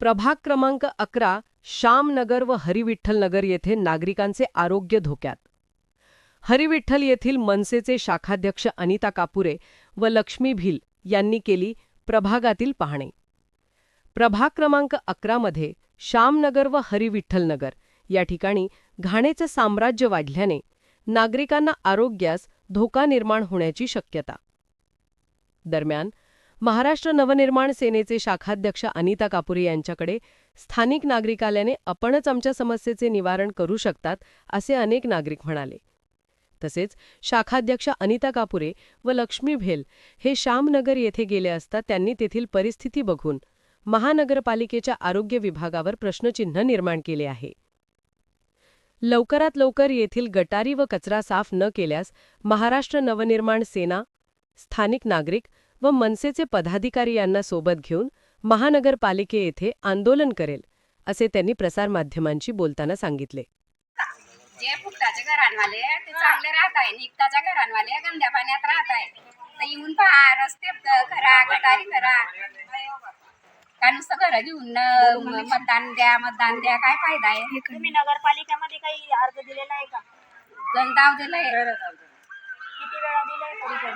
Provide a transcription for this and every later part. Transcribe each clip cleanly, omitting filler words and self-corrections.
प्रभाग क्रमांक 11 श्यामनगर व हरिविठ्ठल नगर येथे नागरिकांचे आरोग्य धोक्यात. हरिविठ्ठल येथील मनसेचे शाखाध्यक्ष अनिता कापुरे व लक्ष्मी भिल यांनी केली प्रभागातील पाहणी. प्रभाग क्रमांक 11 मध्ये श्यामनगर व हरिविठ्ठल नगर या ठिकाणी घाणेचं साम्राज्य वाढल्याने नागरिकांना आरोग्यास धोका निर्माण होण्याची शक्यता. दरम्यान महाराष्ट्र नवनिर्माण सेनेचे शाखाध्यक्ष अनिता कापुरे यांच्याकडे स्थानिक नागरिकाल्याने आपणच आमच्या समस्येचे निवारण करू शकतात असे अनेक नागरिक म्हणाले. तसेच शाखाध्यक्ष अनिता कापुरे व लक्ष्मी भेल हे श्यामनगर येथे गेले असता त्यांनी तेथील परिस्थिती बघून महानगरपालिकेच्या आरोग्य विभागावर प्रश्नचिन्ह निर्माण केले आहे. लवकरात लवकर येथील गटारी व कचरा साफ न केल्यास महाराष्ट्र नवनिर्माण सेना, स्थानिक नागरिक व मनसेचे पदाधिकारी यांना सोबत घेऊन महानगरपालिके येथे आंदोलन करेल असे त्यांनी प्रसारमाध्यमांशी बोलताना सांगितले. जे फुकटाचे घरांवाले ते चांगले राहत आहे, निकटाच्या घरांवाले गंद्या पाण्यात राहत आहे. तर येऊन पहा, रस्ते करा, गटारी करा. का नुसतं घरं घेऊन मतदान द्या काय फायदा आहे? तुम्ही नगरपालिकेमध्ये काही अर्ज दिलेला आहे का? गंधाव दिलंय, किती वेळा दिलाय तरी?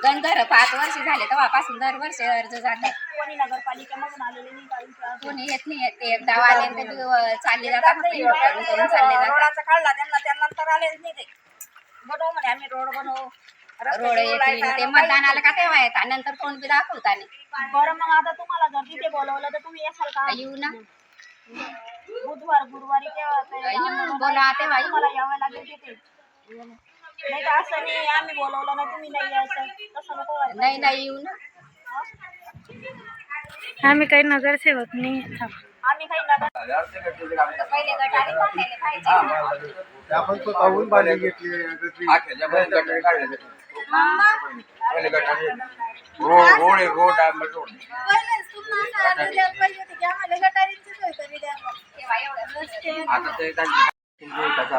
गंधर 5 वर्ष झाले तेव्हापासून दरवर्षी अर्ज जातात. कोणी नगरपालिकेमधून आलेले नाही का? कोणी येत नाही. ते एकदा आले ते चालले जातात, करून चालले जातात. रोडाचा काढला त्यानंतर आलेच नाही. ते बनव म्हणे आम्ही रोड बनवू, रोड येत ते मतदानाला का तेव्हा येतात, नंतर तोंड बी दाखवता नाही. बरं मग आता तुम्हाला जर तिथे बोलवलं तर तुम्ही येसाल का? येऊ ना, बुधवार गुरुवारी येऊन बोला तेव्हा येऊ. तुम्हाला यावं लागेल तिथे. नाही तर असं नाही आम्ही बोलवलं ना तुम्ही नाही यायचं, तसं नको व्हायला. नाही येऊ ना. आम्ही काही नगरसेवक नाही, आम्ही काही नगर पहिले गटारी बांधलेले पाहिजे. आपण स्वतःहून बांधली घेतली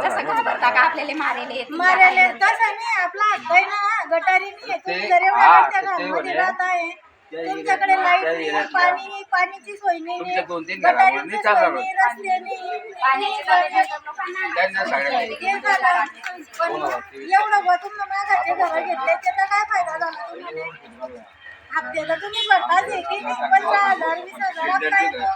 जसं घाबरता का आपल्याला मारेले तसं नाही. आपला हात आहे ना, गटारी नाही. तुम्ही जर एवढ्या त्या घरामध्ये राहत आहे, तुमच्याकडे लाईट नाही, पाणीची सोय नाही, गटारीची सोय नाही, रस्ते नाही, पण एवढं तुम्ही मागाचे घर घेतले त्याचा काय फायदा झाला तुम्हाला? हप्त्याला तुम्ही भरताच आहे की 15,000 20,000 हप्ता येतो.